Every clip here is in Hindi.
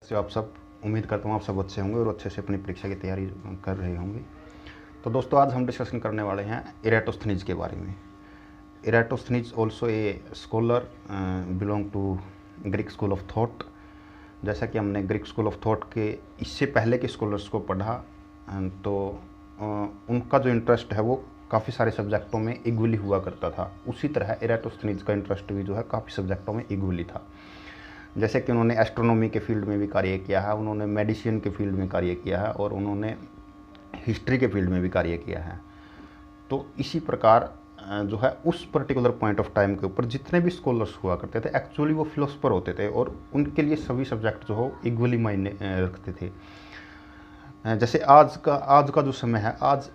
से आप सब उम्मीद करता हूँ आप सब अच्छे होंगे और अच्छे से अपनी परीक्षा की तैयारी कर रहे होंगे। तो दोस्तों आज हम डिस्कशन करने वाले हैं इराटोस्थनीज के बारे में। Eratosthenes also a scholar belong to Greek school of thought. जैसा कि हमने ग्रीक स्कूल ऑफ थॉट के इससे पहले के स्कॉलर्स को पढ़ा तो उनका जो इंटरेस्ट है वो काफ़ी सारे सब्जेक्टों में इक्वली हुआ करता था। उसी तरह इराटोस्थनीज का इंटरेस्ट भी जो है काफ़ी सब्जेक्टों में इक्वली था। जैसे कि उन्होंने एस्ट्रोनॉमी के फील्ड में भी कार्य किया है, उन्होंने मेडिसिन के फील्ड में कार्य किया है और उन्होंने हिस्ट्री के फील्ड में भी कार्य किया है। तो इसी प्रकार जो है उस पर्टिकुलर पॉइंट ऑफ टाइम के ऊपर जितने भी स्कॉलर्स हुआ करते थे एक्चुअली वो फिलोसफर होते थे और उनके लिए सभी सब्जेक्ट जो हो इक्वली मायने रखते थे। जैसे आज का जो समय है, आज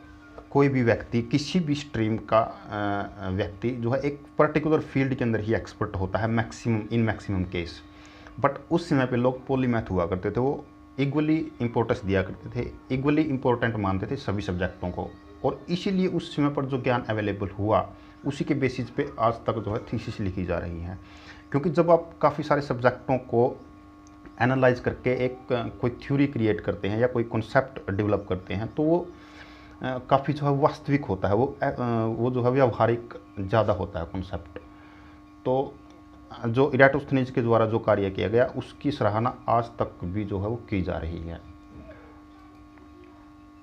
कोई भी व्यक्ति किसी भी स्ट्रीम का व्यक्ति जो है एक पर्टिकुलर फील्ड के अंदर ही एक्सपर्ट होता है मैक्सिमम केस। बट उस समय पे लोग पॉलीमैथ हुआ करते थे, वो इक्वली इम्पोर्टेंस दिया करते थे, इक्वली इम्पोर्टेंट मानते थे सभी सब्जेक्टों को और इसीलिए उस समय पर जो ज्ञान अवेलेबल हुआ उसी के बेसिस पे आज तक जो है थीसिस लिखी जा रही है। क्योंकि जब आप काफ़ी सारे सब्जेक्टों को एनालाइज करके एक कोई थ्योरी क्रिएट करते हैं या कोई कॉन्सेप्ट डेवलप करते हैं तो वो काफ़ी जो है वास्तविक होता है, वो जो है व्यावहारिक ज़्यादा होता है कॉन्सेप्ट। तो जो इराटोस्थनीज के द्वारा जो कार्य किया गया उसकी सराहना आज तक भी जो है वो की जा रही है।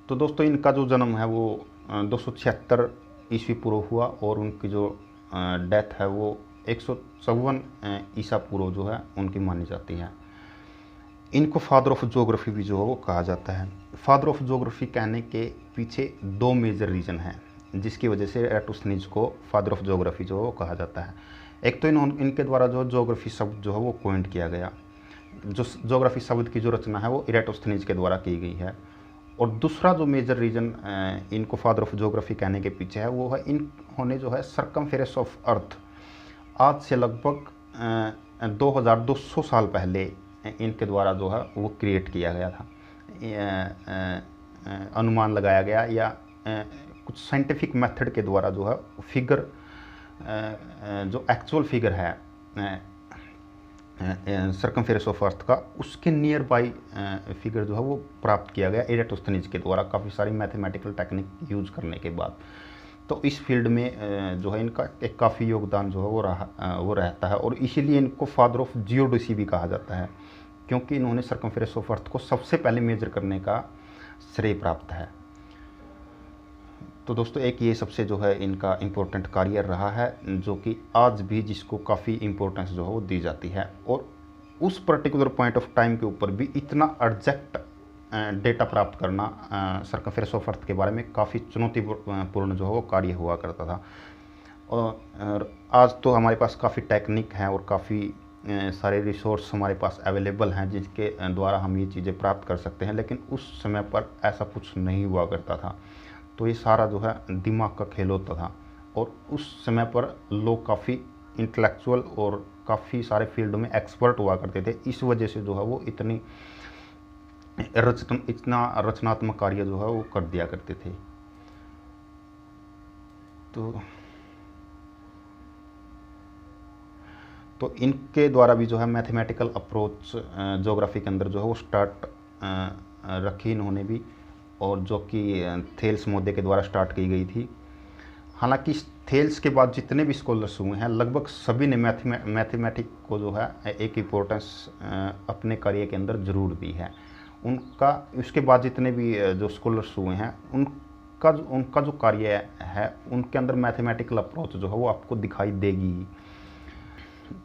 तो दोस्तों इनका जो जन्म है वो 276 ईस्वी पूर्व हुआ और उनकी जो डेथ है वो 154 ईसा पूर्व जो है उनकी मानी जाती है। इनको फादर ऑफ ज्योग्राफी भी जो है वो कहा जाता है। फादर ऑफ ज्योग्राफी कहने के पीछे दो मेजर रीज़न हैं जिसकी वजह से इराटोस्थनीज को फादर ऑफ ज्योग्राफी जो है वो कहा जाता है। एक तो इनके द्वारा जो ज्योग्राफी शब्द जो है वो कॉइंट किया गया, जो ज्योग्राफी शब्द की जो रचना है वो इराटोस्थनीज के द्वारा की गई है। और दूसरा जो मेजर रीज़न इनको फादर ऑफ ज्योग्राफी कहने के पीछे है वो है इन्होंने जो है सरकमफेरेंस ऑफ अर्थ आज से लगभग 2200 साल पहले इनके द्वारा जो है वो क्रिएट किया गया था, अनुमान लगाया गया या कुछ साइंटिफिक मेथड के द्वारा जो है फिगर जो एक्चुअल फिगर है सरकमफेरेंस ऑफ अर्थ का उसके नियर बाई फिगर जो है वो प्राप्त किया गया इराटोस्थनीज के द्वारा काफ़ी सारी मैथमेटिकल टेक्निक यूज़ करने के बाद। तो इस फील्ड में जो है इनका एक काफ़ी योगदान जो है वो रहता है और इसीलिए इनको फादर ऑफ जियोडेसी भी कहा जाता है क्योंकि इन्होंने सरकमफेरेंस ऑफ अर्थ को सबसे पहले मेजर करने का श्रेय प्राप्त है। तो दोस्तों एक ये सबसे जो है इनका इम्पोर्टेंट कार्य रहा है जो कि आज भी जिसको काफ़ी इम्पोर्टेंस जो है वो दी जाती है और उस पर्टिकुलर पॉइंट ऑफ टाइम के ऊपर भी इतना एग्जैक्ट डेटा प्राप्त करना सरकमफेरेंस ऑफ अर्थ के बारे में काफ़ी चुनौतीपूर्ण जो है वो कार्य हुआ करता था। और आज तो हमारे पास काफ़ी टेक्निक है और काफ़ी सारे रिसोर्स हमारे पास अवेलेबल हैं जिसके द्वारा हम ये चीज़ें प्राप्त कर सकते हैं, लेकिन उस समय पर ऐसा कुछ नहीं हुआ करता था। तो ये सारा जो है दिमाग का खेल होता था और उस समय पर लोग काफ़ी इंटेलेक्चुअल और काफ़ी सारे फील्ड में एक्सपर्ट हुआ करते थे। इस वजह से जो है वो इतना रचनात्मक कार्य जो है वो कर दिया करते थे। तो इनके द्वारा भी जो है मैथमेटिकल अप्रोच ज्योग्राफी के अंदर जो है वो स्टार्ट रखी इन्होंने भी और जो कि थेल्स मोदे के द्वारा स्टार्ट की गई थी। हालांकि थेल्स के बाद जितने भी स्कॉलर्स हुए हैं लगभग सभी ने मैथमेटिक को जो है एक इम्पोर्टेंस अपने कार्य के अंदर ज़रूर दी है। उनका उसके बाद जितने भी जो स्कॉलर्स हुए हैं उनका जो कार्य है उनके अंदर मैथमेटिकल अप्रोच जो है वो आपको दिखाई देगी।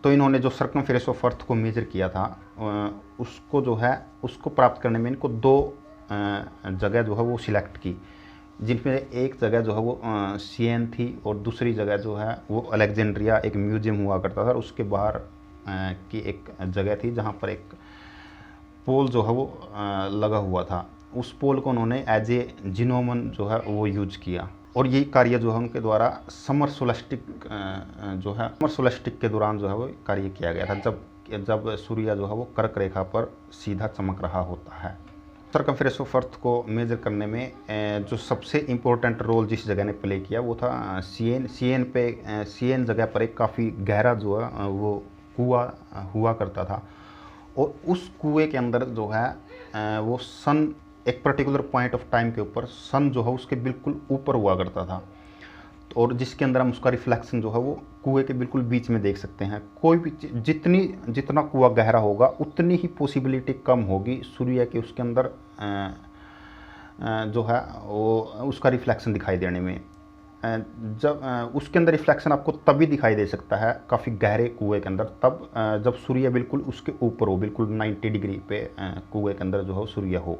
तो इन्होंने जो सरकमफेरेंस ऑफ अर्थ को मेजर किया था उसको जो है उसको प्राप्त करने में इनको दो जगह जो है वो सिलेक्ट की, जिनमें एक जगह जो है वो सियन थी और दूसरी जगह जो है वो अलेक्जेंड्रिया एक म्यूजियम हुआ करता था और उसके बाहर की एक जगह थी जहाँ पर एक पोल जो है वो लगा हुआ था। उस पोल को उन्होंने एज ए जिनोमन जो है वो यूज किया और यही कार्य जो है उनके द्वारा समर सोलेस्टिक के दौरान जो है वो कार्य किया गया था जब सूर्य जो है वो कर्क रेखा पर सीधा चमक रहा होता है। सरकमफेरेंस ऑफ अर्थ को मेजर करने में जो सबसे इम्पोर्टेंट रोल जिस जगह ने प्ले किया वो था सियन जगह पर एक काफ़ी गहरा जो है वो कुआं हुआ करता था और उस कुएं के अंदर जो है वो सन एक पर्टिकुलर पॉइंट ऑफ टाइम के ऊपर सन जो है उसके बिल्कुल ऊपर हुआ करता था, और जिसके अंदर हम उसका रिफ्लेक्शन जो है वो कुएं के बिल्कुल बीच में देख सकते हैं। कोई भी जितना कुआं गहरा होगा उतनी ही पॉसिबिलिटी कम होगी सूर्य के उसके अंदर जो है वो उसका रिफ्लेक्शन दिखाई देने में। जब उसके अंदर रिफ्लेक्शन आपको तभी दिखाई दे सकता है काफ़ी गहरे कुएं के अंदर, तब जब सूर्य बिल्कुल उसके ऊपर हो, बिल्कुल 90 डिग्री पे कुएं के अंदर जो है सूर्य हो।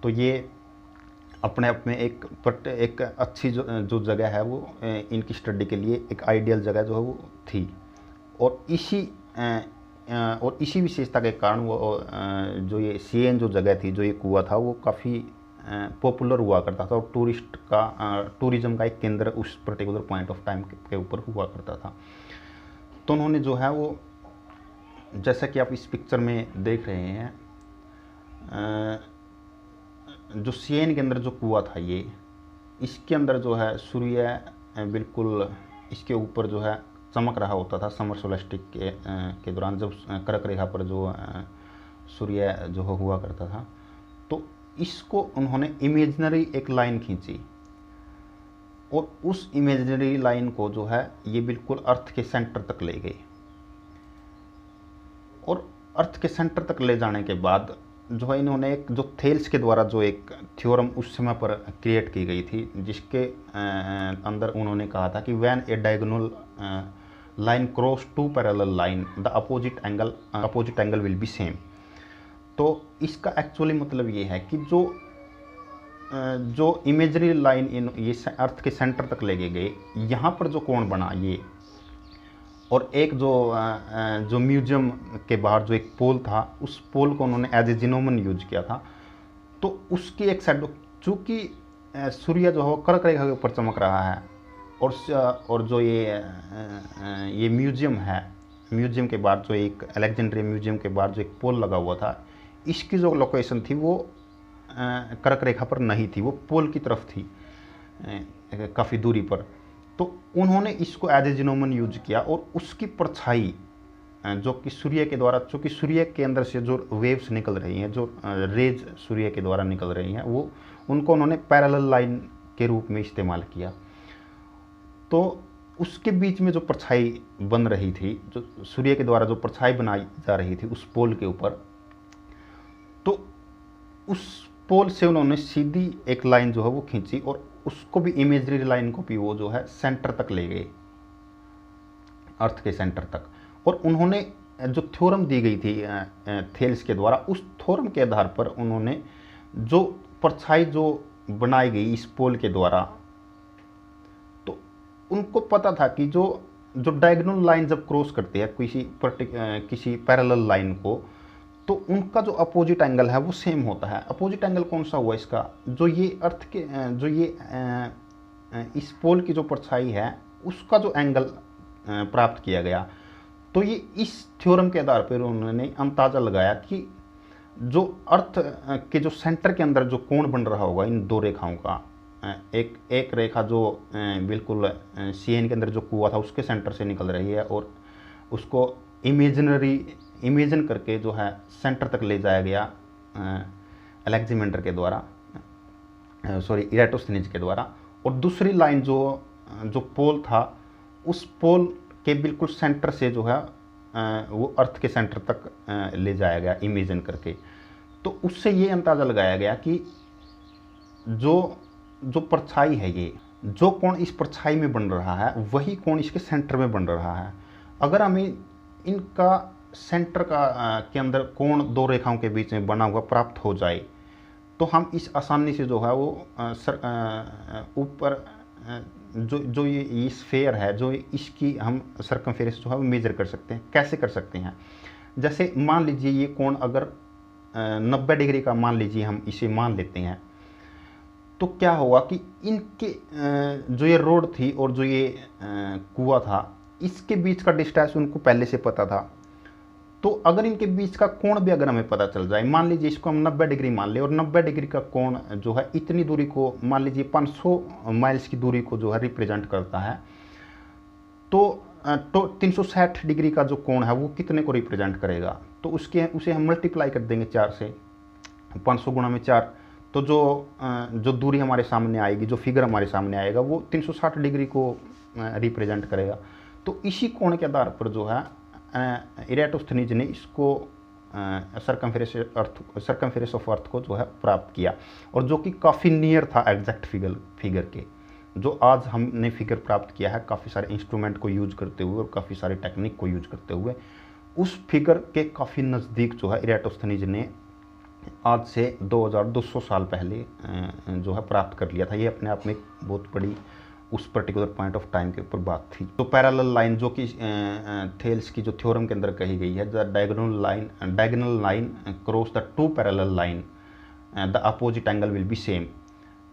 तो ये अपने आप में एक अच्छी जो जगह है वो इनकी स्टडी के लिए एक आइडियल जगह जो है वो थी। और इसी विशेषता के कारण वो जो ये सीएन जो जगह थी, जो ये कुआं था, वो काफ़ी पॉपुलर हुआ करता था और टूरिज्म का एक केंद्र उस पर्टिकुलर पॉइंट ऑफ टाइम के ऊपर हुआ करता था। तो उन्होंने जो है वो, जैसा कि आप इस पिक्चर में देख रहे हैं, जो सीएन के अंदर जो कुआं था ये, इसके अंदर जो है सूर्य बिल्कुल इसके ऊपर जो है चमक रहा होता था समर सोलेस्टिक के दौरान, जब कर्क रेखा पर जो सूर्य जो हुआ करता था। तो इसको उन्होंने इमेजिनरी एक लाइन खींची और उस इमेजिनरी लाइन को जो है ये बिल्कुल अर्थ के सेंटर तक ले गई, और अर्थ के सेंटर तक ले जाने के बाद जो है इन्होंने एक जो थेल्स के द्वारा जो एक थ्योरम उस समय पर क्रिएट की गई थी, जिसके अंदर उन्होंने कहा था कि when a diagonal line cross to parallel line the opposite angle will be same. तो इसका एक्चुअली मतलब ये है कि जो इमेजरी लाइन ये अर्थ के सेंटर तक लेके गए, यहाँ पर जो कोण बना ये, और एक जो म्यूजियम के बाहर जो एक पोल था, उस पोल को उन्होंने एज ए जिनोमन यूज किया था। तो उसकी एक साइड, चूँकि सूर्य जो है कर्क रेखा के ऊपर चमक रहा है, और जो ये म्यूजियम है, म्यूजियम के बाद जो एक अलेक्जेंड्रिया म्यूजियम के बाद जो एक पोल लगा हुआ था, इसकी जो लोकेशन थी वो कर्क रेखा पर नहीं थी, वो पोल की तरफ थी काफ़ी दूरी पर। तो उन्होंने इसको एज ए जिनोमन यूज किया, और उसकी परछाई जो कि सूर्य के द्वारा, चूँकि सूर्य के अंदर से जो वेव्स निकल रही हैं, जो रेज सूर्य के द्वारा निकल रही हैं, वो उनको उन्होंने पैरेलल लाइन के रूप में इस्तेमाल किया। तो उसके बीच में जो परछाई बन रही थी, जो सूर्य के द्वारा जो परछाई बनाई जा रही थी उस पोल के ऊपर, तो उस पोल से उन्होंने सीधी एक लाइन जो है वो खींची, और उसको भी इमेजरी लाइन को भी वो जो है सेंटर तक ले गए, अर्थ के सेंटर तक। और उन्होंने जो थ्योरम दी गई थी थेल्स के द्वारा, उस थ्योरम के आधार पर उन्होंने जो परछाई जो बनाई गई इस पोल के द्वारा, तो उनको पता था कि जो डायगोनल लाइन जब क्रॉस करती है किसी पैरेलल लाइन को, तो उनका जो अपोजिट एंगल है वो सेम होता है। अपोजिट एंगल कौन सा हुआ इसका, जो ये अर्थ के जो ये इस पोल की जो परछाई है उसका जो एंगल प्राप्त किया गया। तो ये इस थ्योरम के आधार पर उन्होंने अंदाजा लगाया कि जो अर्थ के जो सेंटर के अंदर जो कोण बन रहा होगा इन दो रेखाओं का, एक रेखा जो बिल्कुल सीएन के अंदर जो कुआं था उसके सेंटर से निकल रही है, और उसको इमेजिन करके जो है सेंटर तक ले जाया गया अलेक्जेंडर के द्वारा, इराटोस्थनीज के द्वारा। और दूसरी लाइन जो पोल था, उस पोल के बिल्कुल सेंटर से जो है वो अर्थ के सेंटर तक ले जाया गया इमेजिन करके। तो उससे ये अंदाज़ा लगाया गया कि जो परछाई है, ये जो कोण इस परछाई में बन रहा है वही कोण इसके सेंटर में बन रहा है। अगर हमें इनका सेंटर के अंदर कोण दो रेखाओं के बीच में बना हुआ प्राप्त हो जाए, तो हम इस आसानी से जो है वो ऊपर जो ये स्फेयर है, जो इसकी हम सर्कमफेरेंस जो है वो मेजर कर सकते हैं। कैसे कर सकते हैं, जैसे मान लीजिए ये कोण अगर 90 डिग्री का मान लीजिए हम इसे मान लेते हैं, तो क्या होगा कि इनके जो ये रोड थी और जो ये कुआं था, इसके बीच का डिस्टेंस उनको पहले से पता था। तो अगर इनके बीच का कोण भी अगर हमें पता चल जाए, मान लीजिए इसको हम 90 डिग्री मान लें, और 90 डिग्री का कोण जो है इतनी दूरी को, मान लीजिए 500 माइल्स की दूरी को जो है रिप्रेजेंट करता है, तो 360 डिग्री का जो कोण है वो कितने को रिप्रेजेंट करेगा, तो उसे हम मल्टीप्लाई कर देंगे 4 से, 500 गुणा में 4, तो जो दूरी हमारे सामने आएगी, जो फिगर हमारे सामने आएगा वो 360 डिग्री को रिप्रेजेंट करेगा। तो इसी कोण के आधार पर जो है इरेटोस्थनीज ने इसको सरकमफेरेंस ऑफ अर्थ को जो है प्राप्त किया, और जो कि काफ़ी नियर था एग्जैक्ट फिगर के। जो आज हमने फिगर प्राप्त किया है काफ़ी सारे इंस्ट्रूमेंट को यूज करते हुए और काफ़ी सारे टेक्निक को यूज करते हुए, उस फिगर के काफ़ी नज़दीक जो है इरेटोस्थनीज ने आज से 2200 साल पहले जो है प्राप्त कर लिया था। ये अपने आप में एक बहुत बड़ी उस पर्टिकुलर पॉइंट ऑफ टाइम के ऊपर बात थी। तो पैरेलल लाइन जो कि थेल्स की जो थ्योरम के अंदर कही गई है, the diagonal line cross the two parallel line the opposite angle will be same.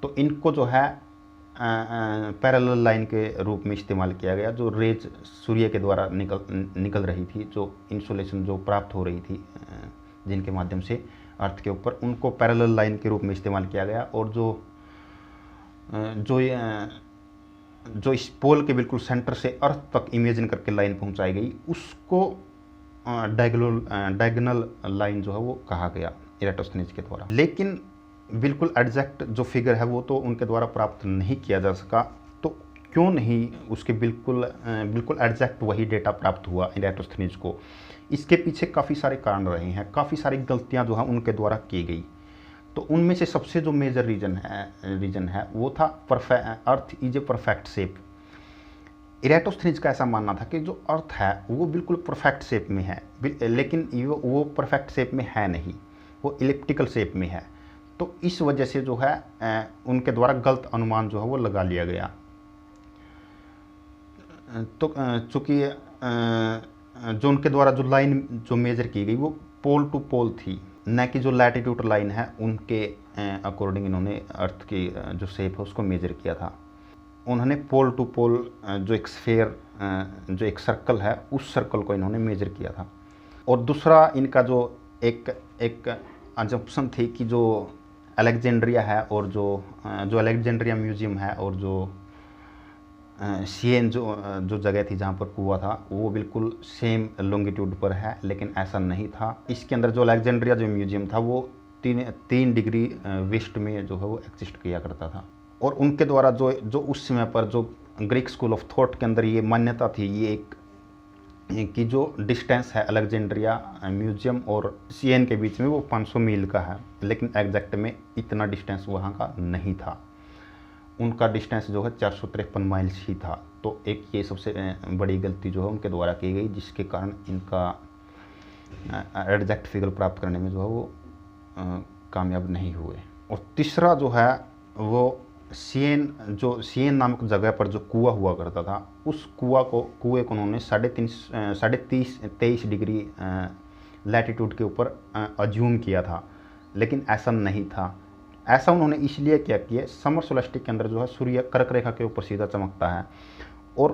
तो इनको जो है पैरेलल लाइन के रूप में इस्तेमाल किया गया। जो रेज सूर्य के द्वारा निकल रही थी, जो इंसोलेशन जो प्राप्त हो रही थी जिनके माध्यम से अर्थ के ऊपर, उनको पैरेलल लाइन के रूप में इस्तेमाल किया गया। और जो इस पोल के बिल्कुल सेंटर से अर्थ तक इमेजिन करके लाइन पहुंचाई गई, उसको डायगोनल लाइन जो है वो कहा गया इरेटोस्थनीज के द्वारा। लेकिन बिल्कुल एग्जैक्ट जो फिगर है वो तो उनके द्वारा प्राप्त नहीं किया जा सका। तो क्यों नहीं उसके बिल्कुल एग्जैक्ट वही डेटा प्राप्त हुआ इरेटोस्थनीज को? इसके पीछे काफ़ी सारे कारण रहे हैं, काफ़ी सारी गलतियां जो है उनके द्वारा की गई। तो उनमें से सबसे जो मेजर रीजन है वो था earth is a perfect shape. Eratosthenes का ऐसा मानना था कि जो अर्थ है वो बिल्कुल परफेक्ट शेप में है, लेकिन वो परफेक्ट शेप में है नहीं, वो इलिप्टिकल शेप में है। तो इस वजह से जो है उनके द्वारा गलत अनुमान जो है वो लगा लिया गया। तो चूँकि जो उनके द्वारा जो लाइन जो मेजर की गई वो पोल टू पोल थी, न कि जो लैटिट्यूड लाइन है उनके अकॉर्डिंग इन्होंने अर्थ की जो शेप है उसको मेजर किया था। उन्होंने पोल टू पोल जो एक स्फेयर जो एक सर्कल है उस सर्कल को इन्होंने मेजर किया था। और दूसरा इनका जो एक अजम्पशन थी कि जो अलेक्जेंड्रिया है और जो अलेक्जेंड्रिया म्यूजियम है और जो सियेन जो जगह थी जहाँ पर कुआं था वो बिल्कुल सेम लॉन्गिट्यूड पर है, लेकिन ऐसा नहीं था। इसके अंदर जो अलेक्जेंड्रिया जो म्यूजियम था वो 3 डिग्री वेस्ट में जो है वो एग्जिस्ट किया करता था। और उनके द्वारा जो उस समय पर जो ग्रीक स्कूल ऑफ थॉट के अंदर ये मान्यता थी, ये कि जो डिस्टेंस है अलेक्जेंड्रिया म्यूजियम और सियेन के बीच में वो 500 मील का है, लेकिन एग्जैक्ट में इतना डिस्टेंस वहाँ का नहीं था। उनका डिस्टेंस जो है 453 माइल्स ही था। तो एक ये सबसे बड़ी गलती जो है उनके द्वारा की गई, जिसके कारण इनका एग्जैक्ट फिगर प्राप्त करने में जो है वो कामयाब नहीं हुए। और तीसरा जो है वो सियेन नामक जगह पर जो कुआं हुआ करता था, उस कुएं को उन्होंने 23.5 डिग्री लैटिट्यूड के ऊपर अज्यूम किया था, लेकिन ऐसा नहीं था। ऐसा उन्होंने इसलिए किया कि समर सोलेस्टिक के अंदर जो है सूर्य कर्क रेखा के ऊपर सीधा चमकता है और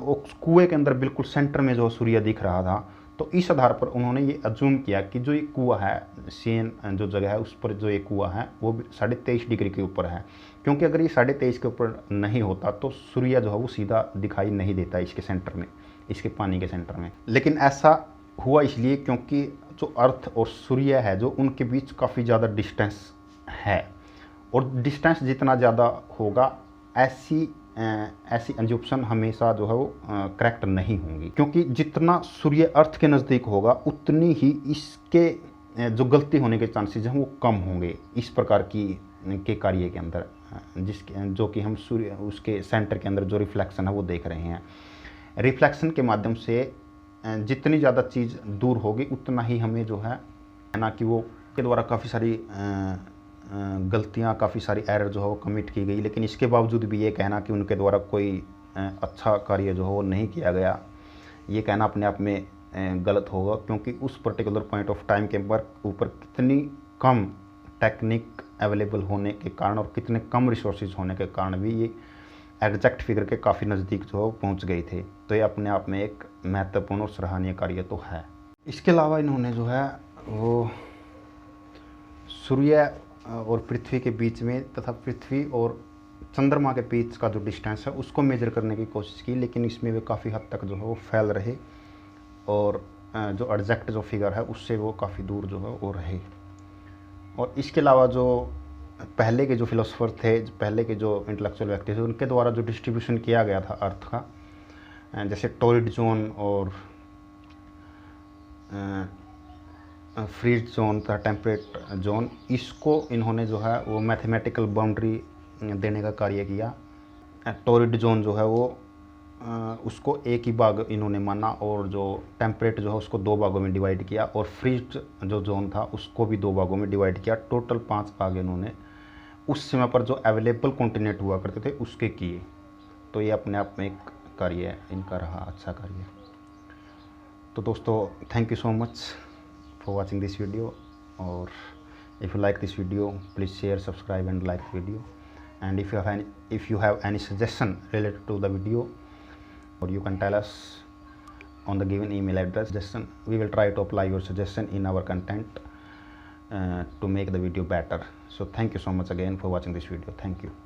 उस कुएं के अंदर बिल्कुल सेंटर में जो सूर्य दिख रहा था। तो इस आधार पर उन्होंने ये अज्यूम किया कि जो ये कुआं है, सियेन जो जगह है उस पर जो ये कुआं है वो 23.5 डिग्री के ऊपर है, क्योंकि अगर ये 23.5 के ऊपर नहीं होता तो सूर्य जो है वो सीधा दिखाई नहीं देता इसके सेंटर में, इसके पानी के सेंटर में। लेकिन ऐसा हुआ इसलिए क्योंकि जो अर्थ और सूर्य है जो उनके बीच काफ़ी ज़्यादा डिस्टेंस है, और डिस्टेंस जितना ज़्यादा होगा ऐसी एज्यूप्शन हमेशा जो है वो करेक्ट नहीं होंगी, क्योंकि जितना सूर्य अर्थ के नज़दीक होगा उतनी ही इसके जो गलती होने के चांसेस हैं वो कम होंगे इस प्रकार के कार्य के अंदर, जो कि हम सूर्य उसके सेंटर के अंदर जो रिफ्लेक्शन है वो देख रहे हैं। रिफ्लेक्शन के माध्यम से जितनी ज़्यादा चीज़ दूर होगी उतना ही हमें जो है ना कि वो के द्वारा काफ़ी सारी गलतियाँ, काफ़ी सारी एरर जो है वो कमिट की गई। लेकिन इसके बावजूद भी ये कहना कि उनके द्वारा कोई अच्छा कार्य जो है वो नहीं किया गया, ये कहना अपने आप में गलत होगा, क्योंकि उस पर्टिकुलर पॉइंट ऑफ टाइम के ऊपर कितनी कम टेक्निक अवेलेबल होने के कारण और कितने कम रिसोर्सेज होने के कारण भी ये एग्जैक्ट फिगर के काफ़ी नज़दीक जो है वो पहुँच गए थे। तो ये अपने आप में एक महत्वपूर्ण और सराहनीय कार्य तो है। इसके अलावा इन्होंने जो है वो सूर्य और पृथ्वी के बीच में तथा पृथ्वी और चंद्रमा के बीच का जो डिस्टेंस है उसको मेजर करने की कोशिश की, लेकिन इसमें वे काफ़ी हद तक जो है वो फेल रहे और जो एग्जैक्ट जो फिगर है उससे वो काफ़ी दूर जो है वो रहे। और इसके अलावा जो पहले के जो फिलोसफर थे, पहले के जो इंटेलेक्चुअल व्यक्ति थे, उनके द्वारा जो डिस्ट्रीब्यूशन किया गया था अर्थ का, जैसे टॉरिड जोन और फ्रीज जोन था, टेम्परेट जोन, इसको इन्होंने जो है वो मैथमेटिकल बाउंड्री देने का कार्य किया। टॉरिड जोन जो है वो उसको एक ही भाग इन्होंने माना, और जो टेम्परेट जो है उसको 2 भागों में डिवाइड किया, और फ्रीज जो जोन था उसको भी 2 भागों में डिवाइड किया। टोटल 5 भाग इन्होंने उस समय पर जो अवेलेबल कॉन्टिनेंट हुआ करते थे उसके किए। तो ये अपने आप में एक कार्य है इनका रहा, अच्छा कार्य। तो दोस्तों, thank you so much for watching this video, और if you like this video please share, subscribe and like video, and if you have any suggestion related to the video, or you can tell us on the given email address suggestion. We will try to apply your suggestion in our content to make the video better. So thank you so much again for watching this video. Thank you.